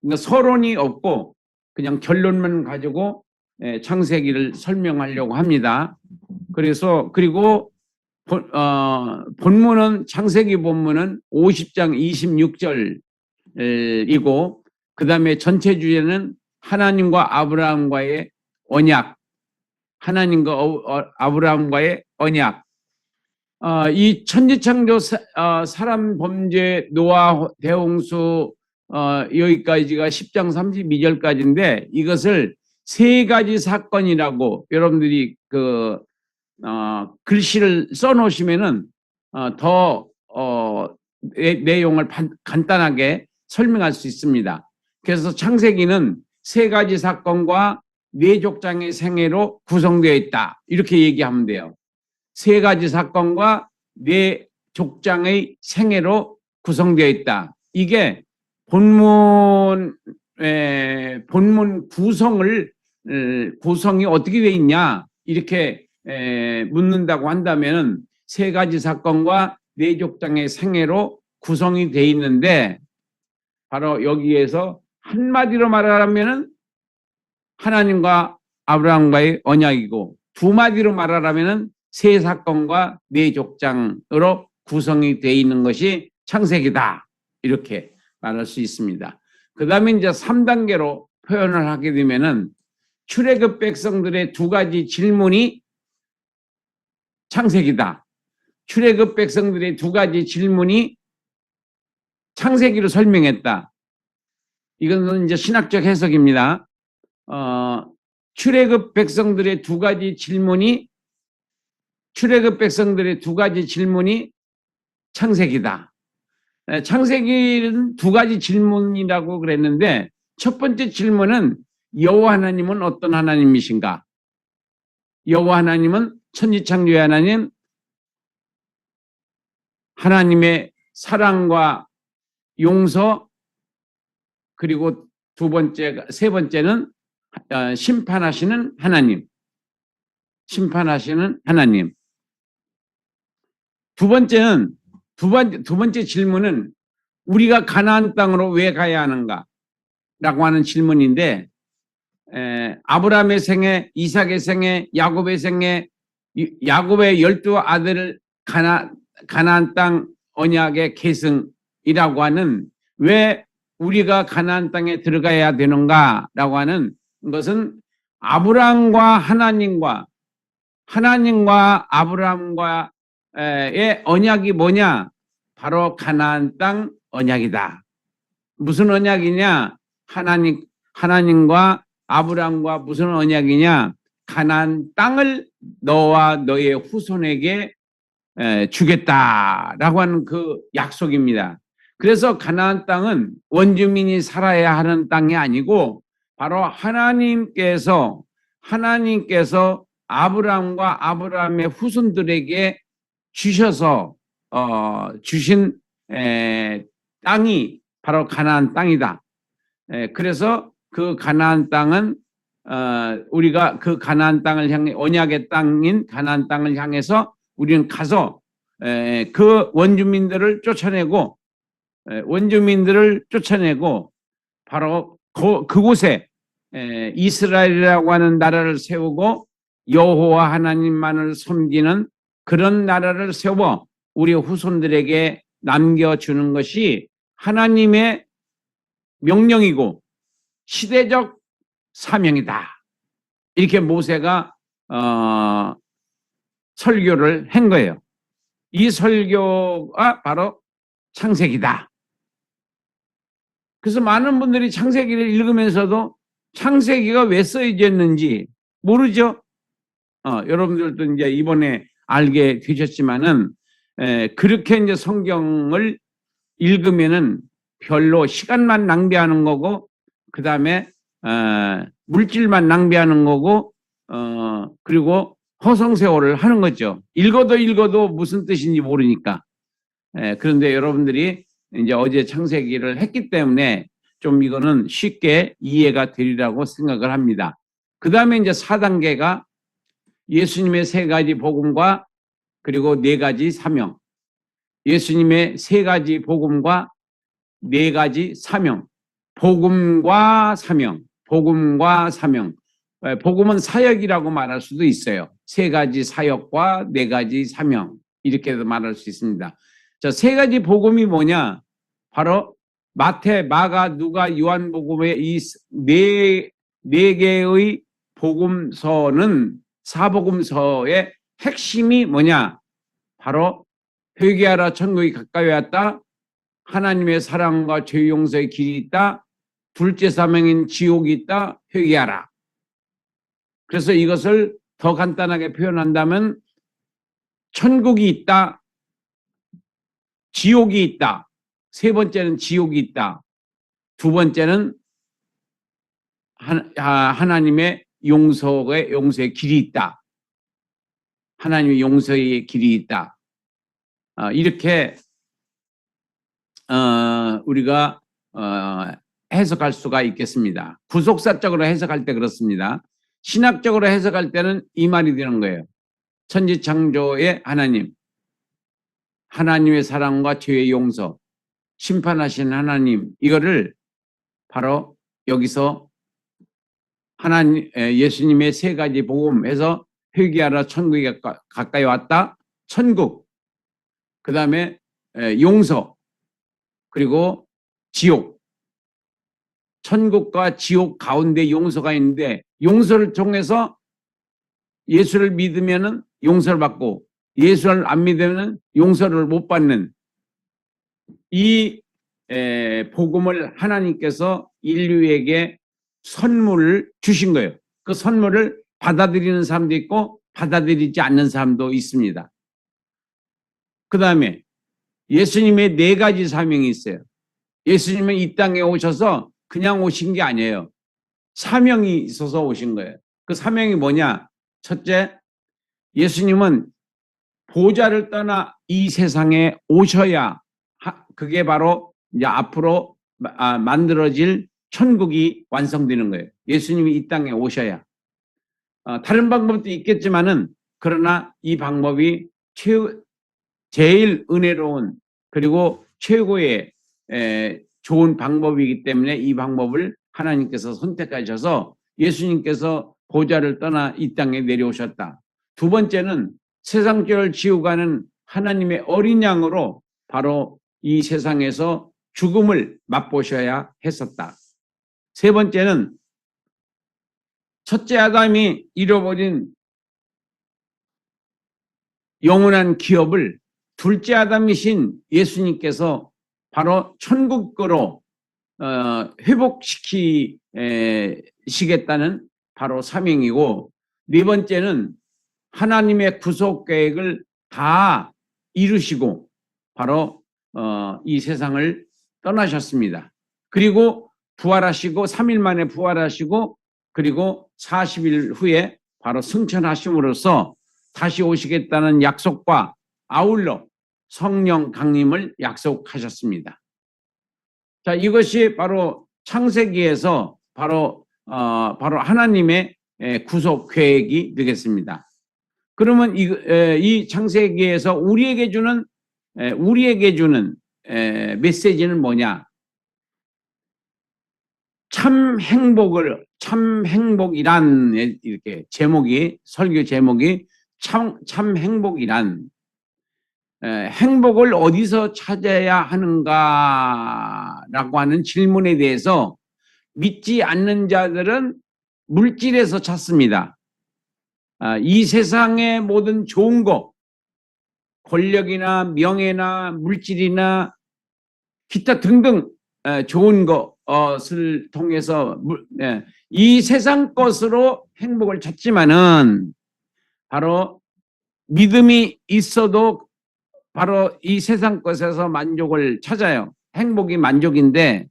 그러니까 서론이 없고 그냥 결론만 가지고 창세기를 설명하려고 합니다. 그리고 본문은 창세기 본문은 50장 26절이고 그 다음에 전체 주제는 하나님과 아브라함과의 언약, 하나님과 아브라함과의 언약. 이 천지창조 사람 범죄 노아 대홍수 여기까지가 10장 32절까지인데 이것을 세 가지 사건이라고 여러분들이 글씨를 써놓으시면은 더 내용을 간단하게 설명할 수 있습니다. 그래서 창세기는 세 가지 사건과 네 족장의 생애로 구성되어 있다. 이렇게 얘기하면 돼요. 세 가지 사건과 네 족장의 생애로 구성되어 있다. 이게 본문 구성이 어떻게 되어 있냐 이렇게 묻는다고 한다면 세 가지 사건과 네 족장의 생애로 구성이 되어 있는데 바로 여기에서 한마디로 말하면 하나님과 아브라함과의 언약이고 두 마디로 말하면 세 사건과 네 족장으로 구성이 되어 있는 것이 창세기다. 이렇게 말할 수 있습니다. 그 다음에 이제 3단계로 표현을 하게 되면은 출애굽 백성들의 두 가지 질문이 창세기다. 출애굽 백성들의 두 가지 질문이 창세기로 설명했다. 이것은 이제 신학적 해석입니다. 출애굽 백성들의 두 가지 질문이 창세기다. 창세기는 두 가지 질문이라고 그랬는데 첫 번째 질문은 여호와 하나님은 어떤 하나님이신가? 여호와 하나님은 천지창조의 하나님, 하나님의 사랑과 용서, 그리고 세 번째는 심판하시는 하나님. 두 번째 질문은 우리가 가나안 땅으로 왜 가야 하는가? 라고 하는 질문인데 아브라함의 생애, 이삭의 생애, 야곱의 생애, 야곱의 12아들을 가나안 땅 언약의 계승이라고 하는 왜 우리가 가나안 땅에 들어가야 되는가? 라고 하는 것은 아브라함과 아브라함과의 언약이 뭐냐? 바로 가나안 땅 언약이다. 무슨 언약이냐? 하나님과 아브라함과 무슨 언약이냐? 가나안 땅을 너와 너의 후손에게 주겠다라고 하는 그 약속입니다. 그래서 가나안 땅은 원주민이 살아야 하는 땅이 아니고 바로 하나님께서 아브라함과 아브라함의 후손들에게 주셔서 주신 땅이 바로 가나안 땅이다. 그래서 그 가나안 땅은 우리가 그 가나안 땅을 향해 언약의 땅인 가나안 땅을 향해서 우리는 가서 그 원주민들을 쫓아내고 바로 그곳에 이스라엘이라고 하는 나라를 세우고 여호와 하나님만을 섬기는 그런 나라를 세워 우리 후손들에게 남겨주는 것이 하나님의 명령이고 시대적 사명이다. 이렇게 모세가 설교를 한 거예요. 이 설교가 바로 창세기다. 그래서 많은 분들이 창세기를 읽으면서도 창세기가 왜 써있는지 모르죠. 여러분들도 이제 이번에 알게 되셨지만은 그렇게 이제 성경을 읽으면은 별로 시간만 낭비하는 거고 그 다음에 물질만 낭비하는 거고 그리고 허송세월을 하는 거죠. 읽어도 무슨 뜻인지 모르니까. 그런데 여러분들이 이제 어제 창세기를 했기 때문에 좀 이거는 쉽게 이해가 되리라고 생각을 합니다. 그 다음에 이제 4단계가 예수님의 세 가지 복음과 그리고 네 가지 사명. 예수님의 세 가지 복음과 네 가지 사명. 복음과 사명, 복음과 사명. 복음은 사역이라고 말할 수도 있어요. 세 가지 사역과 네 가지 사명, 이렇게도 말할 수 있습니다. 자, 세 가지 복음이 뭐냐? 바로 마태, 마가, 누가, 요한복음의 이 네 개의 복음서는 사복음서의 핵심이 뭐냐? 바로 회개하라, 천국이 가까이 왔다. 하나님의 사랑과 죄 용서의 길이 있다. 둘째 사명인 지옥이 있다. 회개하라. 그래서 이것을 더 간단하게 표현한다면 천국이 있다. 지옥이 있다. 세 번째는 지옥이 있다. 두 번째는 하나님의 용서의 길이 있다. 하나님의 용서의 길이 있다. 이렇게 우리가 해석할 수가 있겠습니다. 구속사적으로 해석할 때 그렇습니다. 신학적으로 해석할 때는 이 말이 되는 거예요. 천지창조의 하나님, 하나님의 사랑과 죄의 용서, 심판하신 하나님, 이거를 바로 여기서 예수님의 세 가지 복음에서 회개하라, 천국이 가까이 왔다, 천국, 그 다음에 용서, 그리고 지옥. 천국과 지옥 가운데 용서가 있는데, 용서를 통해서 예수를 믿으면은 용서를 받고, 예수를 안 믿으면 용서를 못 받는 이 복음을 하나님께서 인류에게 선물을 주신 거예요. 그 선물을 받아들이는 사람도 있고 받아들이지 않는 사람도 있습니다. 그 다음에 예수님의 네 가지 사명이 있어요. 예수님은 이 땅에 오셔서 그냥 오신 게 아니에요. 사명이 있어서 오신 거예요. 그 사명이 뭐냐? 첫째, 예수님은 보좌를 떠나 이 세상에 오셔야, 그게 바로 이제 앞으로 만들어질 천국이 완성되는 거예요. 예수님이 이 땅에 오셔야. 다른 방법도 있겠지만은, 그러나 이 방법이 제일 은혜로운, 그리고 최고의 좋은 방법이기 때문에 이 방법을 하나님께서 선택하셔서 예수님께서 보좌를 떠나 이 땅에 내려오셨다. 두 번째는 세상 죄를 지우고 가는 하나님의 어린 양으로 바로 이 세상에서 죽음을 맛보셔야 했었다. 세 번째는 첫째 아담이 잃어버린 영원한 기업을 둘째 아담이신 예수님께서 바로 천국으로 회복시키시겠다는 바로 사명이고, 네 번째는 하나님의 구속 계획을 다 이루시고 바로 이 세상을 떠나셨습니다. 그리고 부활하시고 3일 만에 부활하시고 그리고 40일 후에 바로 승천하심으로써 다시 오시겠다는 약속과 아울러 성령 강림을 약속하셨습니다. 자, 이것이 바로 창세기에서 바로 하나님의 구속 계획이 되겠습니다. 그러면 이 창세기에서 우리에게 주는 메시지는 뭐냐? 참 행복이란, 이렇게 설교 제목이 참 행복이란, 행복을 어디서 찾아야 하는가라고 하는 질문에 대해서 믿지 않는 자들은 물질에서 찾습니다. 이 세상의 모든 좋은 것, 권력이나 명예나 물질이나 기타 등등 좋은 것을 통해서 이 세상 것으로 행복을 찾지만은, 바로 믿음이 있어도 바로 이 세상 것에서 만족을 찾아요. 행복이 만족인데,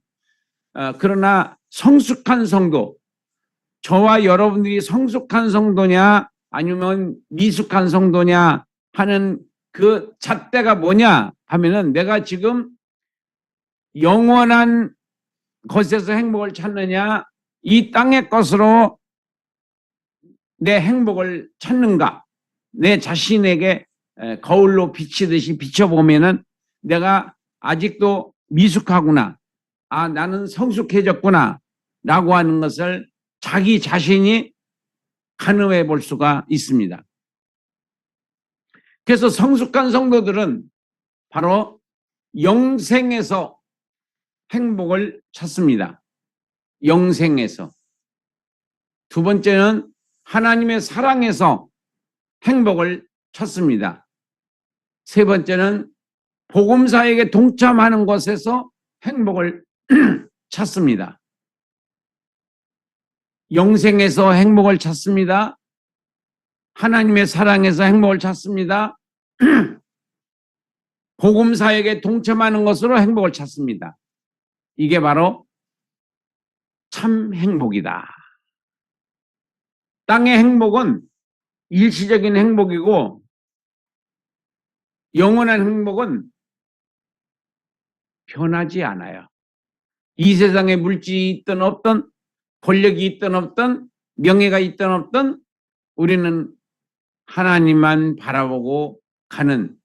그러나 성숙한 성도, 저와 여러분들이 성숙한 성도냐 아니면 미숙한 성도냐 하는 그 잣대가 뭐냐 하면은, 내가 지금 영원한 것에서 행복을 찾느냐, 이 땅의 것으로 내 행복을 찾는가. 내 자신에게 거울로 비치듯이 비춰보면은 내가 아직도 미숙하구나, 아, 나는 성숙해졌구나 라고 하는 것을 자기 자신이 가늠해 볼 수가 있습니다. 그래서 성숙한 성도들은 바로 영생에서 행복을 찾습니다. 영생에서. 두 번째는 하나님의 사랑에서 행복을 찾습니다. 세 번째는 복음사에게 동참하는 것에서 행복을 찾습니다. 영생에서 행복을 찾습니다. 하나님의 사랑에서 행복을 찾습니다. 복음사에게 동참하는 것으로 행복을 찾습니다. 이게 바로 참 행복이다. 땅의 행복은 일시적인 행복이고 영원한 행복은 변하지 않아요. 이 세상에 물질이 있든 없든 권력이 있든 없든 명예가 있든 없든 우리는 하나님만 바라보고 가는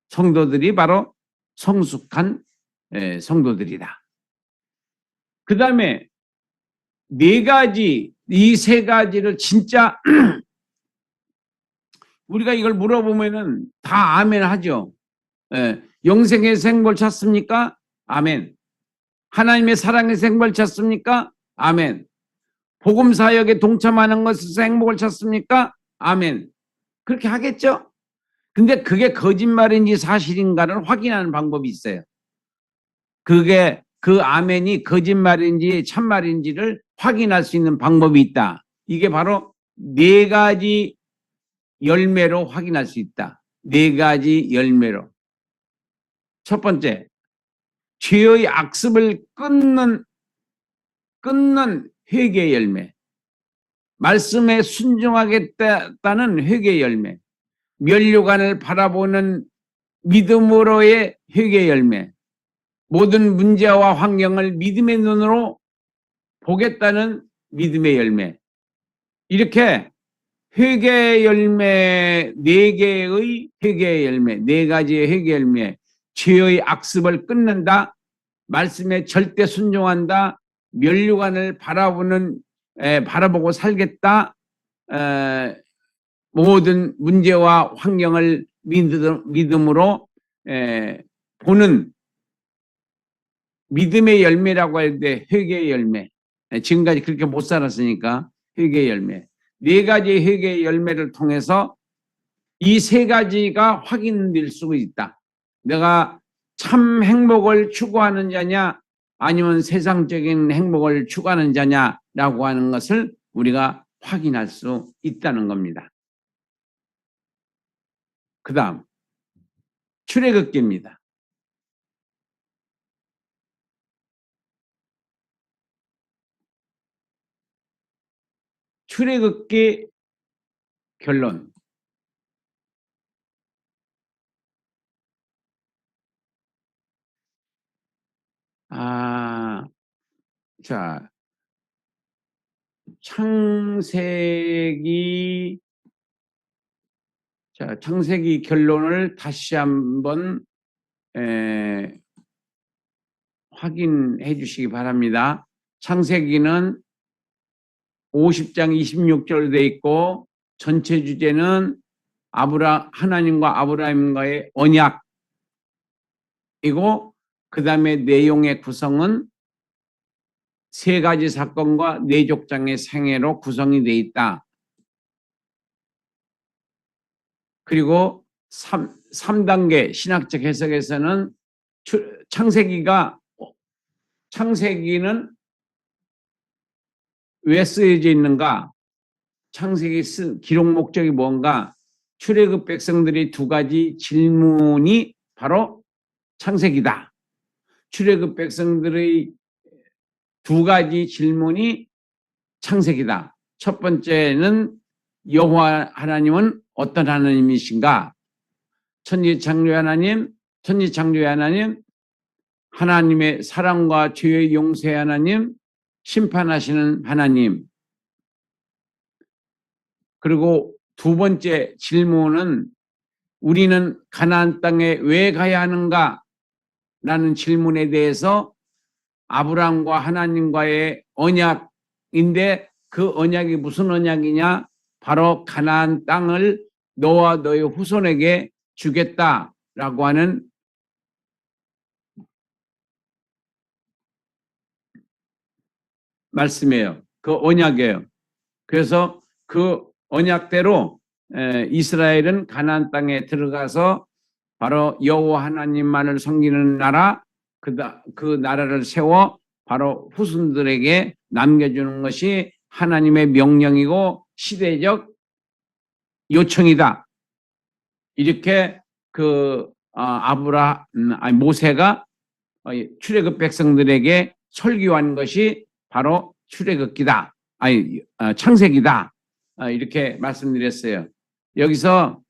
성도들이 바로 성숙한 성도들이다. 그 다음에 네 가지, 이 세 가지를 진짜 우리가 이걸 물어보면은 다 아멘 하죠. 영생의 행복을 찾습니까? 아멘. 하나님의 사랑에서 행복을 찾습니까? 아멘. 복음 사역에 동참하는 것에서 행복을 찾습니까? 아멘. 그렇게 하겠죠? 근데 그게 거짓말인지 사실인가를 확인하는 방법이 있어요. 그게 그 아멘이 거짓말인지 참말인지를 확인할 수 있는 방법이 있다. 이게 바로 네 가지 열매로 확인할 수 있다. 네 가지 열매로. 첫 번째, 죄의 악습을 끊는 회개의 열매. 말씀에 순종하겠다는 회개의 열매. 면류관을 바라보는 믿음으로의 회개의 열매. 모든 문제와 환경을 믿음의 눈으로 보겠다는 믿음의 열매. 이렇게 회개의 열매, 네 개의 회개의 열매, 네 가지의 회개의 열매. 죄의 악습을 끊는다. 말씀에 절대 순종한다. 면류관을 바라보고 살겠다. 모든 문제와 환경을 믿음으로 보는 믿음의 열매라고 할 때 회개의 열매. 지금까지 그렇게 못 살았으니까 회개의 열매. 네 가지의 회개의 열매를 통해서 이 세 가지가 확인될 수 있다. 내가 참 행복을 추구하는 자냐 아니면 세상적인 행복을 추구하는 자냐라고 하는 것을 우리가 확인할 수 있다는 겁니다. 그 다음 출애굽기입니다. 출애굽기 결론. 자, 창세기 결론을 다시 한번 확인해 주시기 바랍니다. 창세기는 50장 26절 돼 있고 전체 주제는 하나님과 아브라함과의 언약이고 그 다음에 내용의 구성은 세 가지 사건과 네 족장의 생애로 구성이 돼 있다. 그리고 3단계 신학적 해석에서는 창세기는 왜 쓰여져 있는가? 창세기 기록 목적이 뭔가? 출애굽 백성들이 두 가지 질문이 바로 창세기다. 출애굽 백성들의 두 가지 질문이 창세기다. 첫 번째는 여호와 하나님은 어떤 하나님이신가? 천지창조의 하나님, 하나님의 사랑과 죄의 용서의 하나님, 심판하시는 하나님. 그리고 두 번째 질문은 우리는 가나안 땅에 왜 가야 하는가? 라는 질문에 대해서 아브라함과 하나님과의 언약인데 그 언약이 무슨 언약이냐? 바로 가나안 땅을 너와 너의 후손에게 주겠다라고 하는 말씀이에요. 그 언약이에요. 그래서 그 언약대로 이스라엘은 가나안 땅에 들어가서 바로 여호와 하나님만을 섬기는 나라, 그 나라를 세워 바로 후손들에게 남겨주는 것이 하나님의 명령이고 시대적 요청이다. 이렇게 모세가 출애굽 백성들에게 설교한 것이 바로 출애굽기다. 창세기다. 이렇게 말씀드렸어요. 여기서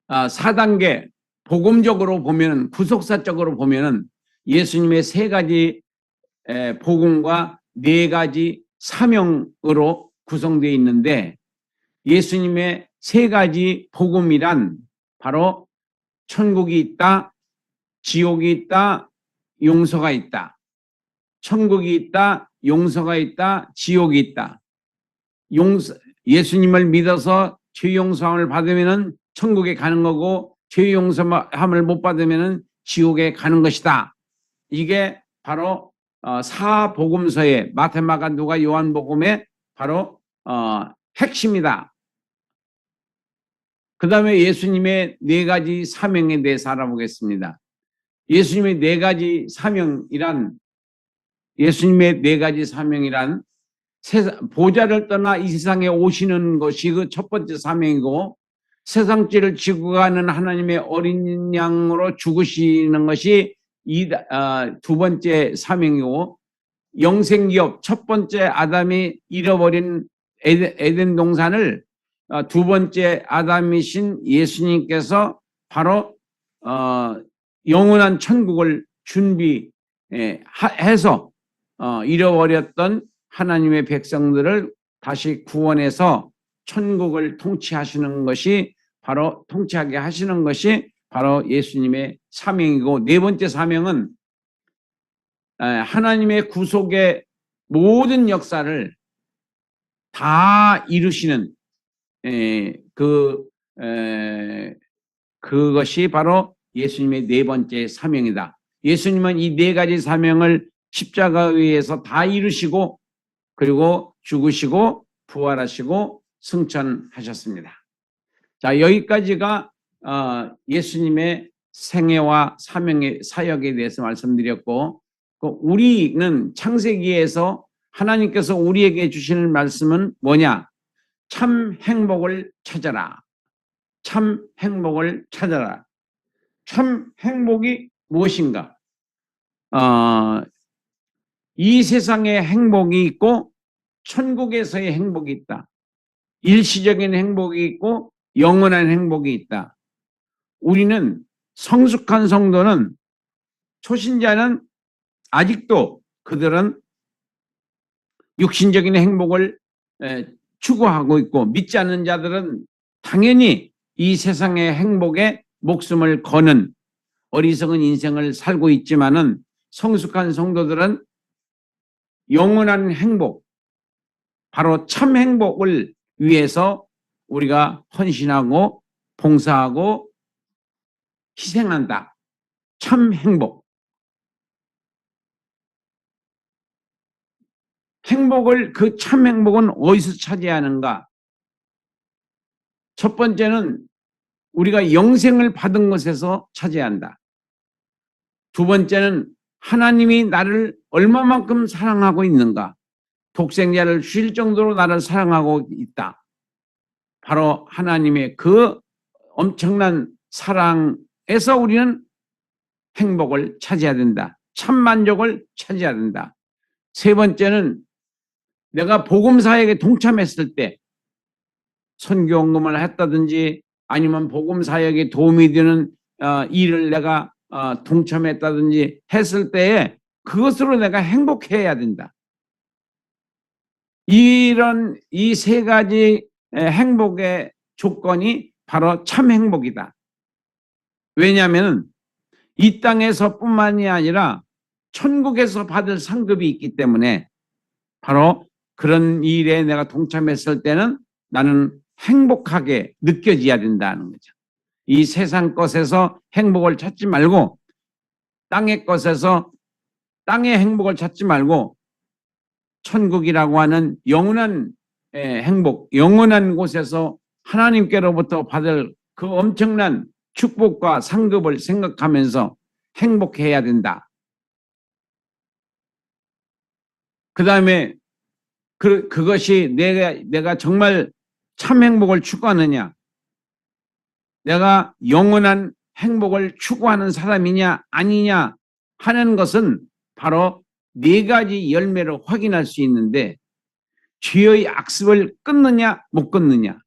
4단계 복음적으로 보면, 구속사적으로 보면은 예수님의 3가지 복음과 4가지 사명으로 구성되어 있는데, 예수님의 3가지 복음이란 바로 천국이 있다, 지옥이 있다, 용서가 있다. 천국이 있다, 용서가 있다, 지옥이 있다. 예수님을 믿어서 죄 용서함을 받으면은 천국에 가는 거고, 죄 용서함을 못 받으면은 지옥에 가는 것이다. 이게 바로 사복음서의 마태, 마가, 누가, 요한복음의 바로 핵심이다. 그 다음에 예수님의 4가지 사명에 대해서 알아보겠습니다. 예수님의 4가지 사명이란 보좌를 떠나 이 세상에 오시는 것이 그 첫 번째 사명이고, 세상 죄를 지고 가는 하나님의 어린 양으로 죽으시는 것이 두 번째 사명이고, 영생기업 첫 번째 아담이 잃어버린 에덴 동산을 두 번째 아담이신 예수님께서 바로 영원한 천국을 준비해서 잃어버렸던 하나님의 백성들을 다시 구원해서 천국을 통치하시는 것이 통치하게 하시는 것이 바로 예수님의 사명이고, 4번째 사명은 하나님의 구속의 모든 역사를 다 이루시는 그것이 바로 예수님의 4번째 사명이다. 예수님은 이 4가지 사명을 십자가 위에서 다 이루시고, 그리고 죽으시고 부활하시고 승천하셨습니다. 자, 여기까지가 예수님의 생애와 사역에 대해서 말씀드렸고, 우리는 창세기에서 하나님께서 우리에게 주시는 말씀은 뭐냐? 참 행복을 찾아라. 참 행복을 찾아라. 참 행복이 무엇인가? 이 세상에 행복이 있고 천국에서의 행복이 있다. 일시적인 행복이 있고 영원한 행복이 있다. 우리는 성숙한 성도는, 초신자는 아직도 그들은 육신적인 행복을 추구하고 있고, 믿지 않는 자들은 당연히 이 세상의 행복에 목숨을 거는 어리석은 인생을 살고 있지만은, 성숙한 성도들은 영원한 행복, 바로 참 행복을 위해서 우리가 헌신하고 봉사하고 희생한다. 참 행복. 그 참 행복은 어디서 찾아야 하는가? 첫 번째는 우리가 영생을 받은 것에서 찾아야 한다. 두 번째는 하나님이 나를 얼마만큼 사랑하고 있는가? 독생자를 주실 정도로 나를 사랑하고 있다. 바로 하나님의 그 엄청난 사랑에서 우리는 행복을 찾아야 된다. 참 만족을 찾아야 된다. 세 번째는 내가 복음사역에 동참했을 때, 선교 헌금을 했다든지 아니면 복음사역에 도움이 되는 일을 내가 동참했다든지 했을 때에 그것으로 내가 행복해야 된다. 이 3가지 행복의 조건이 바로 참 행복이다. 왜냐하면 이 땅에서뿐만이 아니라 천국에서 받을 상급이 있기 때문에 바로 그런 일에 내가 동참했을 때는 나는 행복하게 느껴져야 된다는 거죠. 이 세상 것에서 행복을 찾지 말고 땅의 것에서 땅의 행복을 찾지 말고 천국이라고 하는 영원한 행복, 영원한 곳에서 하나님께로부터 받을 그 엄청난 축복과 상급을 생각하면서 행복해야 된다. 그 다음에 그것이 내가 정말 참 행복을 추구하느냐, 내가 영원한 행복을 추구하는 사람이냐 아니냐 하는 것은 바로 네 가지 열매로 확인할 수 있는데, 죄의 악습을 끊느냐 못 끊느냐.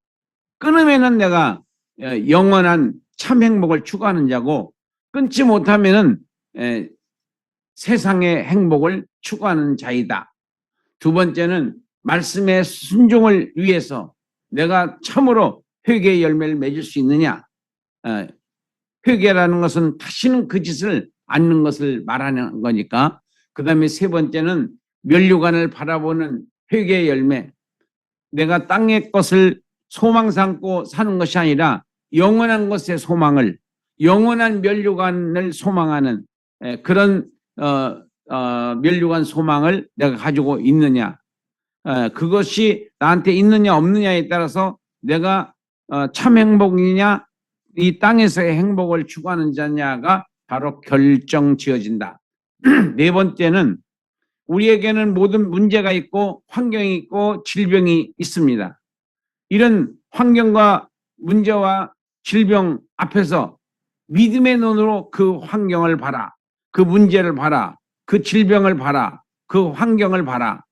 끊으면은 내가 영원한 참 행복을 추구하는 자고, 끊지 못하면은 세상의 행복을 추구하는 자이다. 두 번째는 말씀의 순종을 위해서 내가 참으로 회개의 열매를 맺을 수 있느냐. 회개라는 것은 다시는 그 짓을 않는 것을 말하는 거니까. 그 다음에 세 번째는 면류관을 바라보는 회개의 열매. 내가 땅의 것을 소망 삼고 사는 것이 아니라 영원한 것의 소망을, 영원한 면류관을 소망하는 그런 면류관 소망을 내가 가지고 있느냐. 그것이 나한테 있느냐 없느냐에 따라서 내가 참 행복이냐 이 땅에서의 행복을 추구하는 자냐가 바로 결정 지어진다. 네 번째는 우리에게는 모든 문제가 있고 환경이 있고 질병이 있습니다. 이런 환경과 문제와 질병 앞에서 믿음의 눈으로 그 환경을 봐라. 그 문제를 봐라. 그 질병을 봐라. 그 환경을 봐라.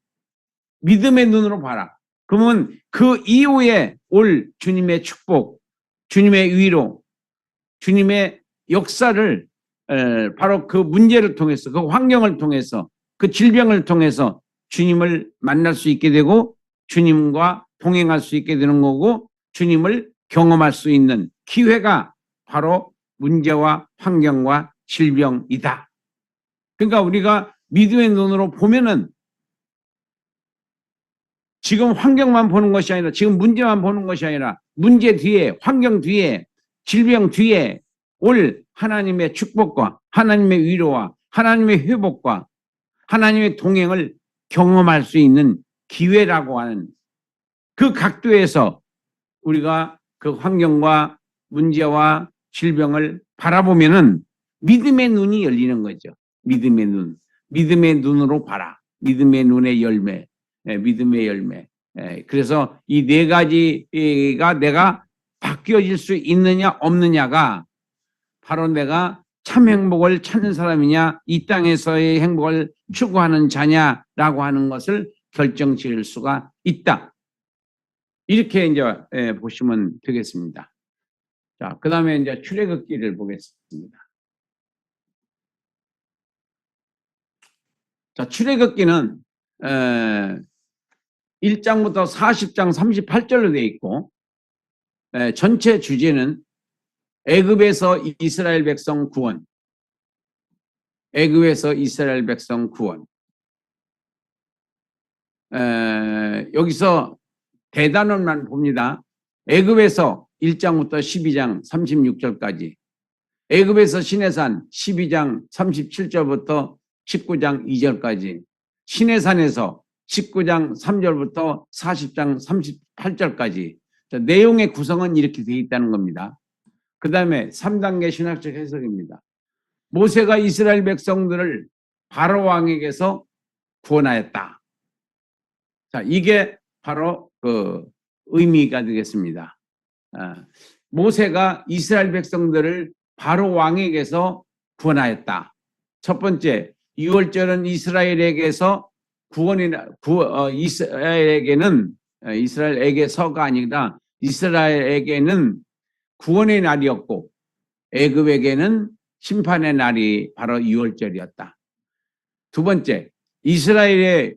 믿음의 눈으로 봐라. 그러면 그 이후에 올 주님의 축복, 주님의 위로, 주님의 역사를 바로 그 문제를 통해서, 그 환경을 통해서, 그 질병을 통해서 주님을 만날 수 있게 되고 주님과 동행할 수 있게 되는 거고, 주님을 경험할 수 있는 기회가 바로 문제와 환경과 질병이다. 그러니까 우리가 믿음의 눈으로 보면은 지금 환경만 보는 것이 아니라, 지금 문제만 보는 것이 아니라 문제 뒤에, 환경 뒤에, 질병 뒤에 올 하나님의 축복과 하나님의 위로와 하나님의 회복과 하나님의 동행을 경험할 수 있는 기회라고 하는 그 각도에서 우리가 그 환경과 문제와 질병을 바라보면은 믿음의 눈이 열리는 거죠. 믿음의 눈. 믿음의 눈으로 봐라. 믿음의 눈의 열매. 믿음의 열매. 그래서 이 네 가지가 내가 바뀌어질 수 있느냐 없느냐가 바로 내가 참 행복을 찾는 사람이냐, 이 땅에서의 행복을 추구하는 자냐라고 하는 것을 결정 지을 수가 있다. 이렇게 이제 보시면 되겠습니다. 자, 그 다음에 이제 출애굽기를 보겠습니다. 자, 출애굽기는 1장부터 40장 38절로 되어 있고, 전체 주제는 애굽에서 이스라엘 백성 구원, 애굽에서 이스라엘 백성 구원. 여기서 대단원만 봅니다. 애굽에서 1장부터 12장 36절까지, 애굽에서 시내산 12장 37절부터 19장 2절까지, 시내산에서 19장 3절부터 40장 38절까지. 내용의 구성은 이렇게 되어 있다는 겁니다. 그 다음에 3단계 신학적 해석입니다. 모세가 이스라엘 백성들을 바로 왕에게서 구원하였다. 자, 이게 바로 그 의미가 되겠습니다. 모세가 이스라엘 백성들을 바로 왕에게서 구원하였다. 첫 번째, 6월절은 이스라엘에게서 이스라엘에게서가 아니라 이스라엘에게는 구원의 날이었고, 애굽에게는 심판의 날이 바로 6월절이었다. 두 번째, 이스라엘의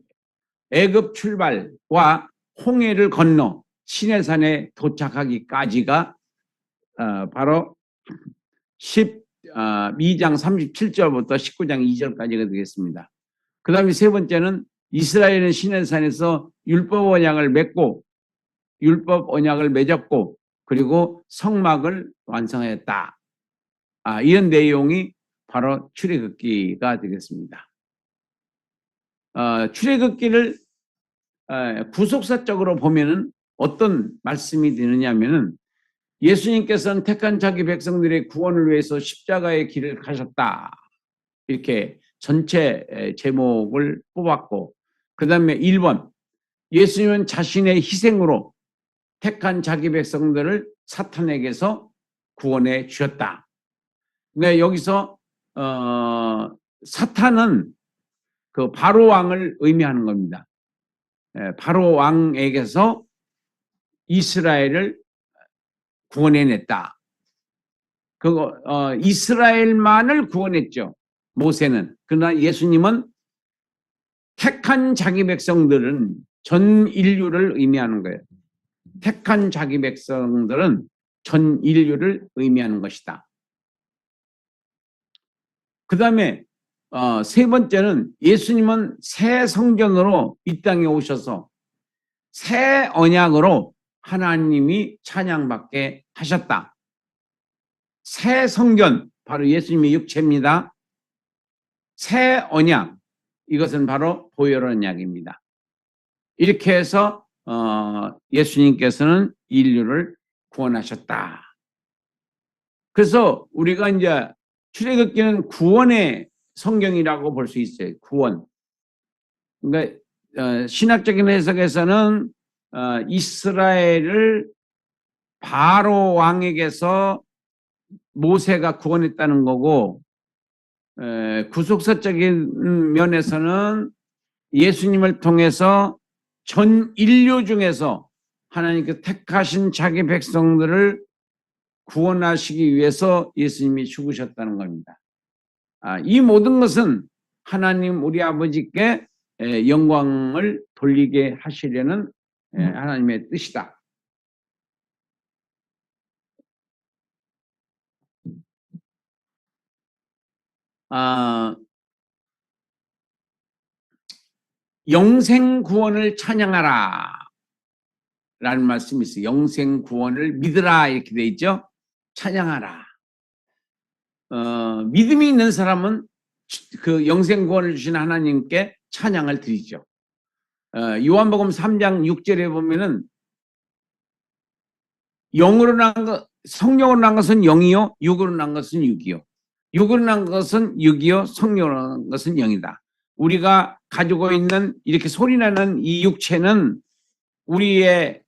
애굽 출발과 홍해를 건너 시내산에 도착하기까지가 바로 2장 37절부터 19장 2절까지가 되겠습니다. 그 다음에 세 번째는 이스라엘은 시내산에서 율법 언약을 맺었고 그리고 성막을 완성하였다. 이런 내용이 바로 출애굽기가 되겠습니다. 출애굽기를 구속사적으로 보면은 어떤 말씀이 되느냐면은 예수님께서는 택한 자기 백성들의 구원을 위해서 십자가의 길을 가셨다. 이렇게 전체 제목을 뽑았고, 그 다음에 1번, 예수님은 자신의 희생으로 택한 자기 백성들을 사탄에게서 구원해 주셨다. 근데 여기서 사탄은 그 바로 왕을 의미하는 겁니다. 바로 왕에게서 이스라엘을 구원해냈다. 이스라엘만을 구원했죠. 모세는. 그러나 예수님은 택한 자기 백성들은 전 인류를 의미하는 거예요. 택한 자기 백성들은 전 인류를 의미하는 것이다. 그 다음에 세 번째는 예수님은 새 성전으로 이 땅에 오셔서 새 언약으로 하나님이 찬양받게 하셨다. 새 성전, 바로 예수님의 육체입니다. 새 언약, 이것은 바로 보혈 언약입니다. 이렇게 해서 예수님께서는 인류를 구원하셨다. 그래서 우리가 이제 출애굽기는 구원의 성경이라고 볼 수 있어요. 구원. 그러니까 신학적인 해석에서는 이스라엘을 바로 왕에게서 모세가 구원했다는 거고, 구속사적인 면에서는 예수님을 통해서 전 인류 중에서 하나님께서 택하신 자기 백성들을 구원하시기 위해서 예수님이 죽으셨다는 겁니다. 이 모든 것은 하나님 우리 아버지께 영광을 돌리게 하시려는 하나님의 뜻이다. 영생 구원을 찬양하라 라는 말씀이 있어요. 영생 구원을 믿으라 이렇게 돼 있죠. 찬양하라. 믿음이 있는 사람은 그 영생 구원을 주신 하나님께 찬양을 드리죠. 요한복음 3장 6절에 보면은 영으로 난 것, 성령으로 난 것은 영이요, 육으로 난 것은 육이요. 육으로 난 것은 육이요, 성령으로 난 것은 영이다. 우리가 가지고 있는 이렇게 소리나는 이 육체는 우리의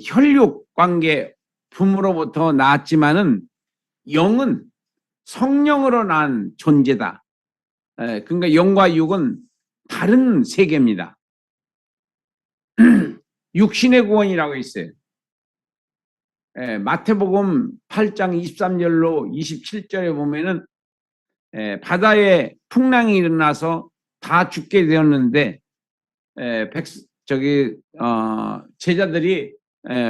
혈육 관계 부모로부터 나왔지만은 영은 성령으로 난 존재다. 그러니까 영과 육은 다른 세계입니다. 육신의 구원이라고 있어요. 마태복음 8장 23절로 27절에 보면은 바다에 풍랑이 일어나서 다 죽게 되었는데 제자들이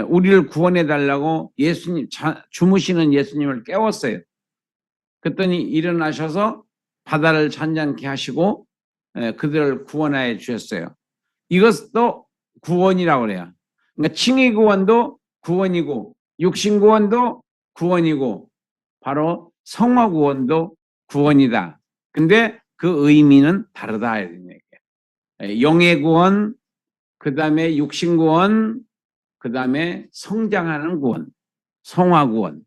우리를 구원해 달라고 예수님 주무시는 예수님을 깨웠어요. 그랬더니 일어나셔서 바다를 잔잔케 하시고 그들을 구원하여 주셨어요. 이것도 구원이라고 그래요. 그러니까 칭의 구원도 구원이고 육신 구원도 구원이고 바로 성화 구원도 구원이다. 근데 그 의미는 다르다. 영의 구원, 그 다음에 육신 구원, 그 다음에 성장하는 구원, 성화 구원,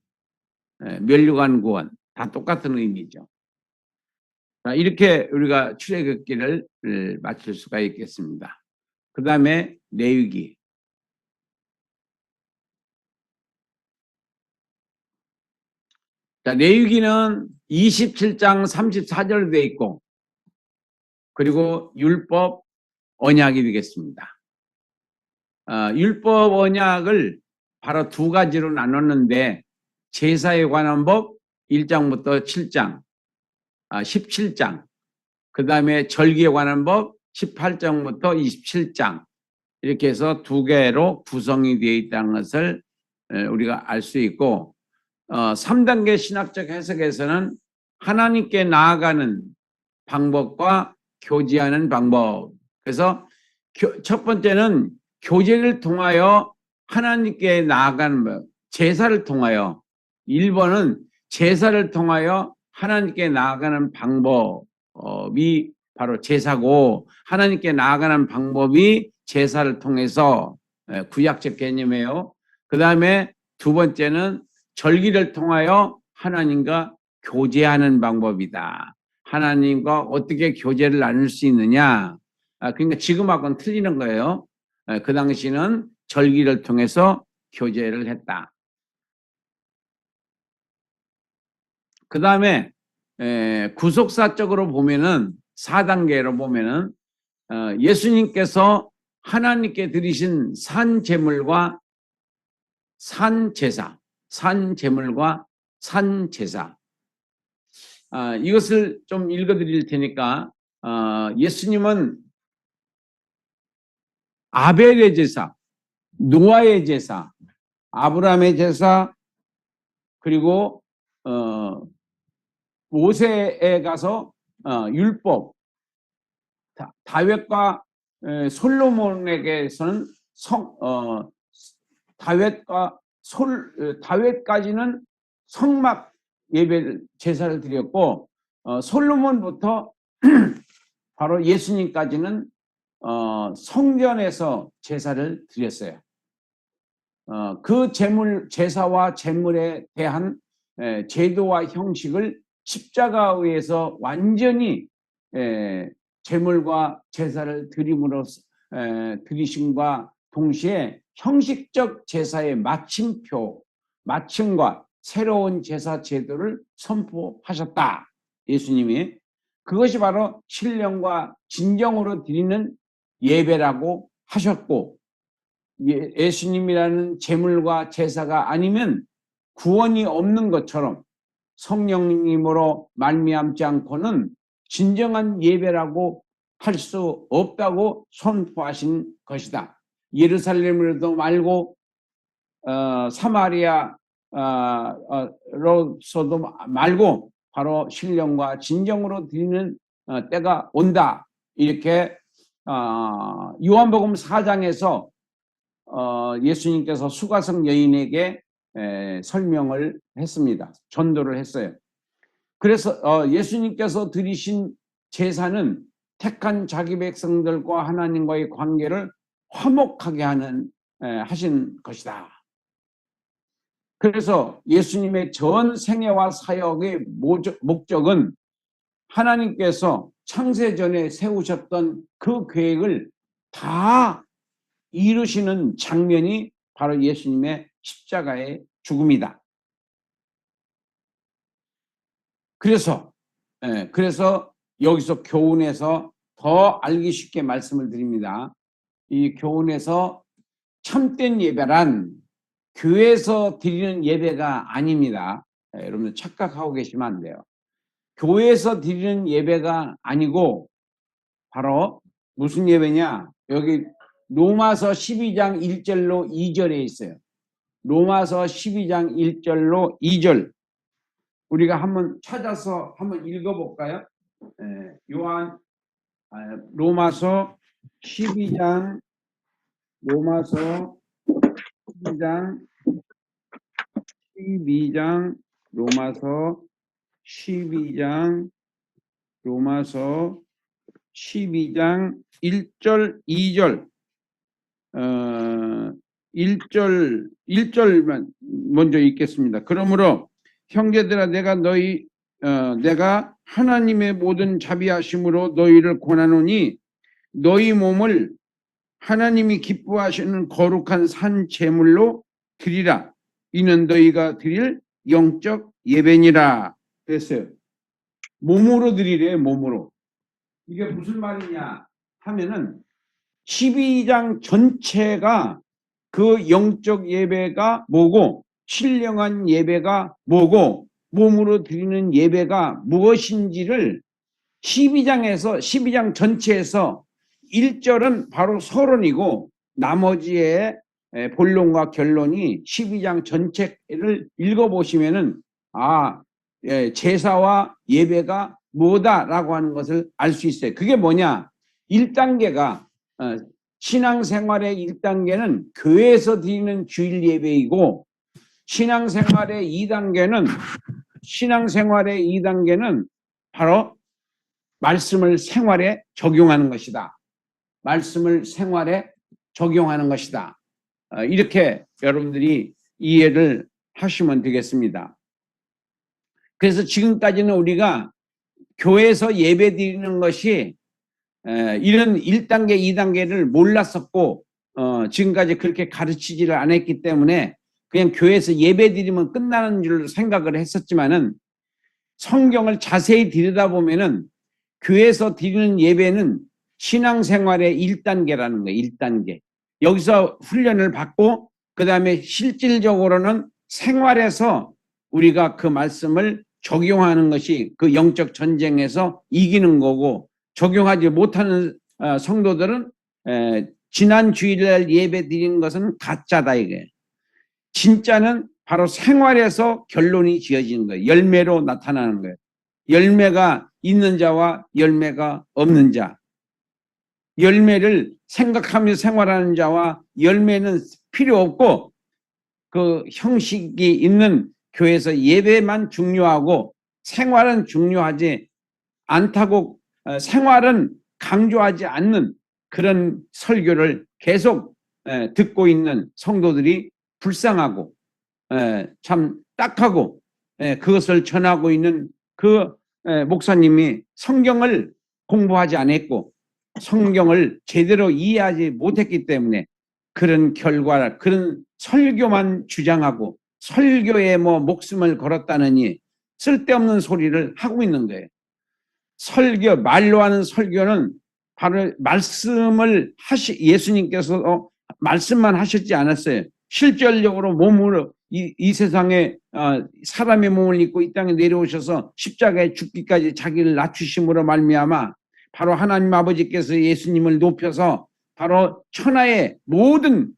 멸류관 구원 다 똑같은 의미죠. 이렇게 우리가 출애굽기를 마칠 수가 있겠습니다. 그 다음에 레위기. 레위기는 27장 34절 되어 있고 그리고 율법 언약이 되겠습니다. 율법 언약을 바로 두 가지로 나눴는데 제사에 관한 법 1장부터 7장, 17장, 그 다음에 절기에 관한 법 18장부터 27장 이렇게 해서 두 개로 구성이 되어 있다는 것을 우리가 알 수 있고 3단계 신학적 해석에서는 하나님께 나아가는 방법과 교제하는 방법. 그래서 첫 번째는 교제를 통하여 하나님께 나아가는 법, 제사를 통하여. 1번은 제사를 통하여 하나님께 나아가는 방법이 바로 제사고, 하나님께 나아가는 방법이 제사를 통해서 구약적 개념이에요. 그 다음에 두 번째는 절기를 통하여 하나님과 교제하는 방법이다. 하나님과 어떻게 교제를 나눌 수 있느냐. 그러니까 지금하고는 틀리는 거예요. 그 당시는 절기를 통해서 교제를 했다. 그 다음에 구속사적으로 보면은 4단계로 보면은 예수님께서 하나님께 드리신 산제물과 산제사, 산제물과 산제사. 이것을 좀 읽어드릴 테니까 예수님은 아벨의 제사, 노아의 제사, 아브라함의 제사, 그리고 모세에 가서 율법, 다윗과 솔로몬에게서는 다윗까지는 성막 예배 제사를 드렸고, 솔로몬부터 바로 예수님까지는 성전에서 제사를 드렸어요. 그 제사와 제물에 대한 제도와 형식을 십자가에서 완전히 제물과 제사를 드림으로써 드리심과 동시에 형식적 제사의 마침과 새로운 제사 제도를 선포하셨다. 예수님이. 그것이 바로 신령과 진정으로 드리는 예배라고 하셨고, 예수님이라는 제물과 제사가 아니면 구원이 없는 것처럼 성령님으로 말미암지 않고는 진정한 예배라고 할 수 없다고 선포하신 것이다. 예루살렘으로도 말고 사마리아로서도 말고 바로 신령과 진정으로 드리는 때가 온다. 이렇게 요한복음 4장에서 예수님께서 수가성 여인에게 설명을 했습니다. 전도를 했어요. 그래서 예수님께서 드리신 제사는 택한 자기 백성들과 하나님과의 관계를 화목하게 하신 것이다. 그래서 예수님의 전 생애와 사역의 목적은 하나님께서 창세전에 세우셨던 그 계획을 다 이루시는 장면이 바로 예수님의 십자가의 죽음이다. 그래서 여기서 교훈에서 더 알기 쉽게 말씀을 드립니다. 이 교훈에서 참된 예배란 교회에서 드리는 예배가 아닙니다. 여러분들 착각하고 계시면 안 돼요. 교회에서 드리는 예배가 아니고 바로 무슨 예배냐? 여기 로마서 12장 1절로 2절에 있어요. 로마서 12장 1절로 2절. 우리가 한번 찾아서 한번 읽어볼까요? 로마서 12장 로마서 12장 로마서 12장 1절 2절 1절만 먼저 읽겠습니다. 그러므로 형제들아 내가 하나님의 모든 자비하심으로 너희를 권하노니 너희 몸을 하나님이 기뻐하시는 거룩한 산 제물로 드리라. 이는 너희가 드릴 영적 예배니라 그랬어요. 몸으로 드리래요. 몸으로. 이게 무슨 말이냐 하면은 12장 전체가 그 영적 예배가 뭐고 신령한 예배가 뭐고 몸으로 드리는 예배가 무엇인지를 12장 전체에서 1절은 바로 서론이고 나머지의 본론과 결론이 12장 전체를 읽어보시면은 제사와 예배가 뭐다라고 하는 것을 알 수 있어요. 그게 뭐냐? 1단계가 신앙생활의 1단계는 교회에서 드리는 주일 예배이고 신앙생활의 2단계는 바로 말씀을 생활에 적용하는 것이다. 말씀을 생활에 적용하는 것이다. 이렇게 여러분들이 이해를 하시면 되겠습니다. 그래서 지금까지는 우리가 교회에서 예배 드리는 것이 이런 1단계, 2단계를 몰랐었고 지금까지 그렇게 가르치지를 않았기 때문에 그냥 교회에서 예배 드리면 끝나는 줄 생각을 했었지만은 성경을 자세히 들여다보면은 교회에서 드리는 예배는 신앙생활의 1단계라는 거예요. 1단계. 여기서 훈련을 받고 그 다음에 실질적으로는 생활에서 우리가 그 말씀을 적용하는 것이 그 영적 전쟁에서 이기는 거고 적용하지 못하는 성도들은 지난 주일날 예배 드리는 것은 가짜다 이게. 진짜는 바로 생활에서 결론이 지어지는 거예요. 열매로 나타나는 거예요. 열매가 있는 자와 열매가 없는 자. 열매를 생각하며 생활하는 자와 열매는 필요 없고 그 형식이 있는 교회에서 예배만 중요하고 생활은 중요하지 않다고 생활은 강조하지 않는 그런 설교를 계속 듣고 있는 성도들이 불쌍하고 참 딱하고 그것을 전하고 있는 그 목사님이 성경을 공부하지 않았고 성경을 제대로 이해하지 못했기 때문에 그런 결과, 그런 설교만 주장하고 설교에 뭐 목숨을 걸었다느니 쓸데없는 소리를 하고 있는 거예요. 설교, 말로 하는 설교는 바로 말씀을 예수님께서 말씀만 하셨지 않았어요. 실질적으로 몸으로 이 세상에 사람의 몸을 입고 이 땅에 내려오셔서 십자가에 죽기까지 자기를 낮추심으로 말미암아 바로 하나님 아버지께서 예수님을 높여서 바로 천하의 모든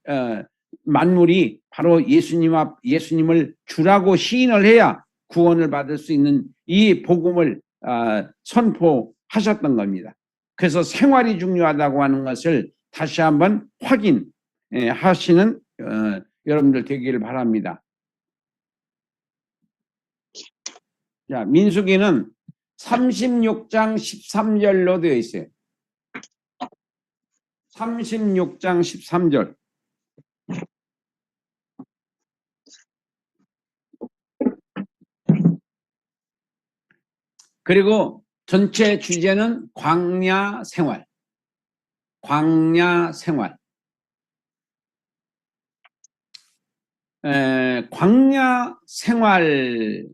만물이 바로 예수님을 주라고 시인을 해야 구원을 받을 수 있는 이 복음을 선포하셨던 겁니다. 그래서 생활이 중요하다고 하는 것을 다시 한번 확인하시는 여러분들 되기를 바랍니다. 자, 민수기는 36장 13절로 되어 있어요. 36장 13절. 그리고 전체 주제는 광야 생활. 광야 생활. 광야 생활을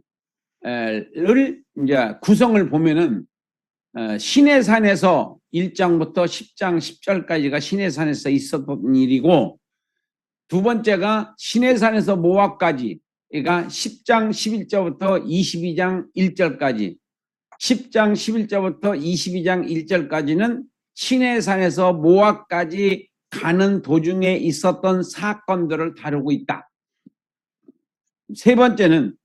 이제 구성을 보면은 시내산에서 1장부터 10장 10절까지가 시내산에서 있었던 일이고 두 번째가 시내산에서 모압까지가 10장 11절부터 22장 1절까지 10장 11절부터 22장 1절까지는 시내산에서 모압까지 가는 도중에 있었던 사건들을 다루고 있다. 세 번째는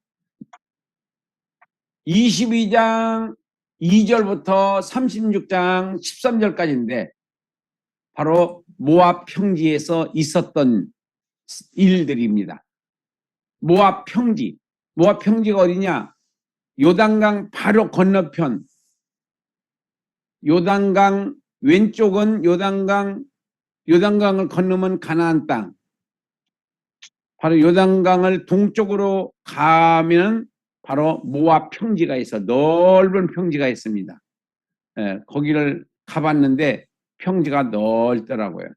22장 2절부터 36장 13절까지인데 바로 모압 평지에서 있었던 일들입니다. 모압 평지. 모압 평지가 어디냐? 요단강 바로 건너편. 요단강 왼쪽은 요단강을 건너면 가나안 땅. 바로 요단강을 동쪽으로 가면 바로 모압 평지가 있어. 넓은 평지가 있습니다. 거기를 가봤는데 평지가 넓더라고요.